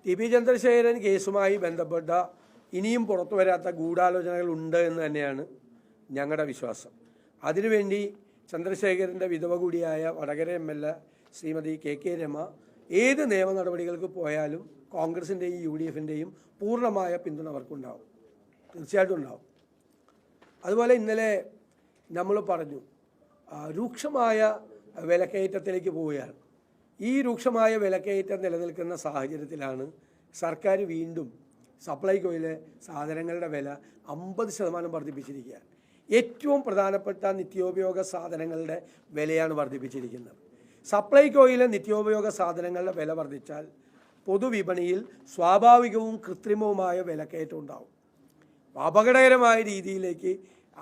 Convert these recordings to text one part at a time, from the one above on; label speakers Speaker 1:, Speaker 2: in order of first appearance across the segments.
Speaker 1: TP. Chandrasekharan കേസുമായി ബന്ധപ്പെട്ട ഇനിയും പുറത്തു വരാത്ത ഗൂഢാലോചനകൾ ഉണ്ട് എന്ന് തന്നെയാണ് ഞങ്ങളുടെ വിശ്വാസം. അതിനുവേണ്ടി ചന്ദ്രശേഖരൻ്റെ വിധവ കൂടിയായ വടകര എം.എൽ.എ ശ്രീമതി കെ രമ ഏത് നിയമ നടപടികൾക്ക് പോയാലും കോൺഗ്രസിൻ്റെയും UDF-ൻ്റെയും പൂർണ്ണമായ പിന്തുണ അവർക്കുണ്ടാവും, തീർച്ചയായിട്ടും ഉണ്ടാവും. അതുപോലെ ഇന്നലെ നമ്മൾ പറഞ്ഞു രൂക്ഷമായ വിലക്കയറ്റത്തിലേക്ക് പോവുകയാണ്. ഈ രൂക്ഷമായ വിലക്കയറ്റം നിലനിൽക്കുന്ന സാഹചര്യത്തിലാണ് സർക്കാർ വീണ്ടും സപ്ലൈകോയിലെ സാധനങ്ങളുടെ വില 50% വർദ്ധിപ്പിച്ചിരിക്കുകയാണ്. ഏറ്റവും പ്രധാനപ്പെട്ട നിത്യോപയോഗ സാധനങ്ങളുടെ വിലയാണ് വർദ്ധിപ്പിച്ചിരിക്കുന്നത്. സപ്ലൈകോയിലെ നിത്യോപയോഗ സാധനങ്ങളുടെ വില വർദ്ധിച്ചാൽ പൊതുവിപണിയിൽ സ്വാഭാവികവും കൃത്രിമവുമായ വിലക്കയറ്റം ഉണ്ടാവും. അപകടകരമായ രീതിയിലേക്ക്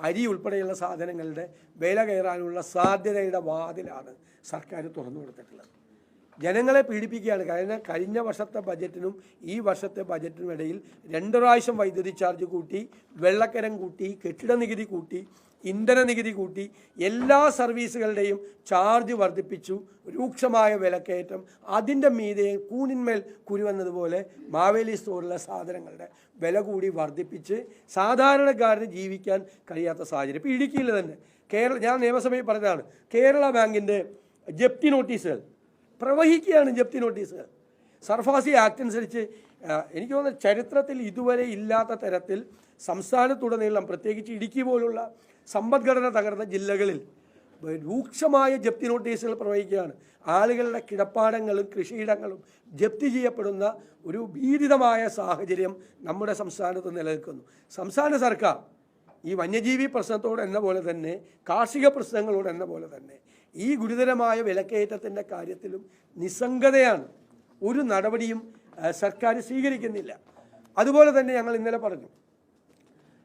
Speaker 1: അരി ഉൾപ്പെടെയുള്ള സാധനങ്ങളുടെ വില കയറാനുള്ള സാധ്യതയുടെ വാതിലാണ് സർക്കാർ തുറന്നു കൊടുത്തിട്ടുള്ളത്. ജനങ്ങളെ പീഡിപ്പിക്കുകയാണ്. കഴിഞ്ഞ വർഷത്തെ ബജറ്റിനും ഈ വർഷത്തെ ബജറ്റിനും ഇടയിൽ 2 പ്രാവശ്യം വൈദ്യുതി ചാർജ് കൂട്ടി, വെള്ളക്കരം കൂട്ടി, കെട്ടിട നികുതി കൂട്ടി, ഇന്ധന നികുതി കൂട്ടി, എല്ലാ സർവീസുകളുടെയും ചാർജ് വർദ്ധിപ്പിച്ചു. രൂക്ഷമായ വിലക്കയറ്റം, അതിൻ്റെ മീതെ കൂനിന്മേൽ കുരുവെന്നതുപോലെ മാവേലി സ്റ്റോറിലെ സാധനങ്ങളുടെ വില കൂടി വർദ്ധിപ്പിച്ച് സാധാരണക്കാരന് ജീവിക്കാൻ കഴിയാത്ത സാഹചര്യം. ഇപ്പോൾ ഇടുക്കിയിൽ തന്നെ ഞാൻ നിയമസഭയിൽ പറഞ്ഞതാണ്, കേരള ബാങ്കിൻ്റെ ജപ്തി നോട്ടീസുകൾ പ്രവഹിക്കുകയാണ്. ജപ്തി നോട്ടീസുകൾ സർഫാസി ആക്ട് അനുസരിച്ച് എനിക്ക് തോന്നുന്നു ചരിത്രത്തിൽ ഇതുവരെ ഇല്ലാത്ത തരത്തിൽ സംസ്ഥാനത്തുടനീളം, പ്രത്യേകിച്ച് ഇടുക്കി പോലുള്ള സമ്പദ്ഘടന തകർന്ന ജില്ലകളിൽ രൂക്ഷമായ ജപ്തി നോട്ടീസുകൾ പ്രവഹിക്കുകയാണ്. ആളുകളുടെ കിടപ്പാടങ്ങളും കൃഷിയിടങ്ങളും ജപ്തി ചെയ്യപ്പെടുന്ന ഒരു ഭീതിതമായ സാഹചര്യം നമ്മുടെ സംസ്ഥാനത്ത് നിലനിൽക്കുന്നു. സംസ്ഥാന സർക്കാർ ഈ വന്യജീവി പ്രശ്നത്തോട് എന്ന പോലെ തന്നെ കാർഷിക പ്രശ്നങ്ങളോട് എന്ന പോലെ തന്നെ ഈ ഗുരുതരമായ വിലക്കയറ്റത്തിൻ്റെ കാര്യത്തിലും നിസ്സംഗതയാണ്. ഒരു നടപടിയും സർക്കാർ സ്വീകരിക്കുന്നില്ല. അതുപോലെ തന്നെ ഞങ്ങൾ ഇന്നലെ പറഞ്ഞു,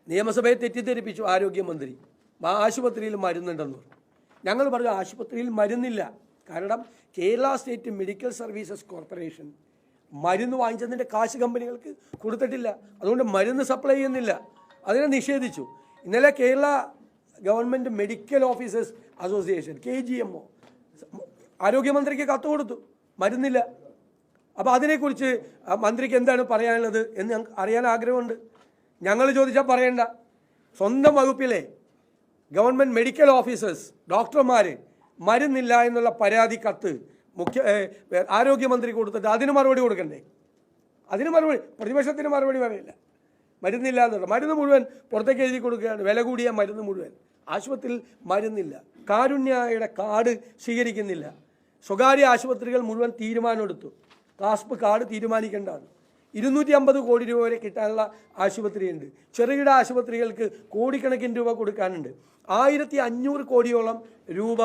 Speaker 1: നിയമസഭയെ തെറ്റിദ്ധരിപ്പിച്ചു ആരോഗ്യമന്ത്രി, ആശുപത്രിയിൽ മരുന്നുണ്ടെന്ന് പറഞ്ഞു. ഞങ്ങൾ പറഞ്ഞു ആശുപത്രിയിൽ മരുന്നില്ല. കാരണം Kerala state medical services corporation മരുന്ന് വാങ്ങിച്ചതിൻ്റെ കാശ് കമ്പനികൾക്ക് കൊടുത്തിട്ടില്ല. അതുകൊണ്ട് മരുന്ന് സപ്ലൈ ചെയ്യുന്നില്ല. അതിനെ നിഷേധിച്ചു. ഇന്നലെ Kerala government medical officers association KGMO ആരോഗ്യമന്ത്രിക്ക് കത്ത് കൊടുത്തു, മരുന്നില്ല. അപ്പോൾ അതിനെക്കുറിച്ച് മന്ത്രിക്ക് എന്താണ് പറയാനുള്ളത് എന്ന് ഞങ്ങൾക്ക് അറിയാൻ ആഗ്രഹമുണ്ട്. ഞങ്ങൾ ചോദിച്ചാൽ പറയണ്ട. സ്വന്തം വകുപ്പിലെ ഗവൺമെൻറ് മെഡിക്കൽ ഓഫീസേഴ്സ് ഡോക്ടർമാർ മരുന്നില്ല എന്നുള്ള പരാതി കത്ത് ആരോഗ്യമന്ത്രി കൊടുത്തിട്ട് അതിന് മറുപടി കൊടുക്കണ്ടേ? അതിന് മറുപടി പ്രതിപക്ഷത്തിന് മറുപടി പറയില്ല. മരുന്നില്ല എന്നുള്ള മരുന്ന് മുഴുവൻ പുറത്തേക്ക് എഴുതി കൊടുക്കുകയാണ്. വില കൂടിയ മരുന്ന് മുഴുവൻ. ആശുപത്രിയിൽ മരുന്നില്ല. കാരുണ്യയുടെ കാർഡ് സ്വീകരിക്കുന്നില്ല. സ്വകാര്യ ആശുപത്രികൾ മുഴുവൻ തീരുമാനമെടുത്തു. കാസ്പ് കാർഡ് തീരുമാനിക്കേണ്ടതാണ്. 250 കോടി രൂപ വരെ കിട്ടാനുള്ള ആശുപത്രിയുണ്ട്. ചെറുകിട ആശുപത്രികൾക്ക് കോടിക്കണക്കിന് രൂപ കൊടുക്കാനുണ്ട്. 1500 കോടിയോളം രൂപ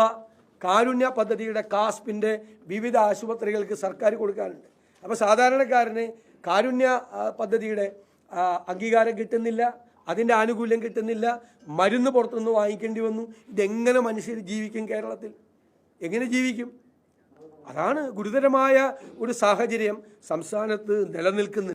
Speaker 1: കാരുണ്യ പദ്ധതിയുടെ കാസ്പിൻ്റെ വിവിധ ആശുപത്രികൾക്ക് സർക്കാർ കൊടുക്കാനുണ്ട്. അപ്പോൾ സാധാരണക്കാരന് കാരുണ്യ പദ്ധതിയുടെ അംഗീകാരം കിട്ടുന്നില്ല, അതിൻ്റെ ആനുകൂല്യം കിട്ടുന്നില്ല, മരുന്ന് പുറത്തുനിന്ന് വാങ്ങിക്കേണ്ടി വന്നു. ഇതെങ്ങനെ മനുഷ്യർ ജീവിക്കും? കേരളത്തിൽ എങ്ങനെ ജീവിക്കും? അതാണ് ഗുരുതരമായ ഒരു സാഹചര്യം സംസ്ഥാനത്ത് നിലനിൽക്കുന്നത്.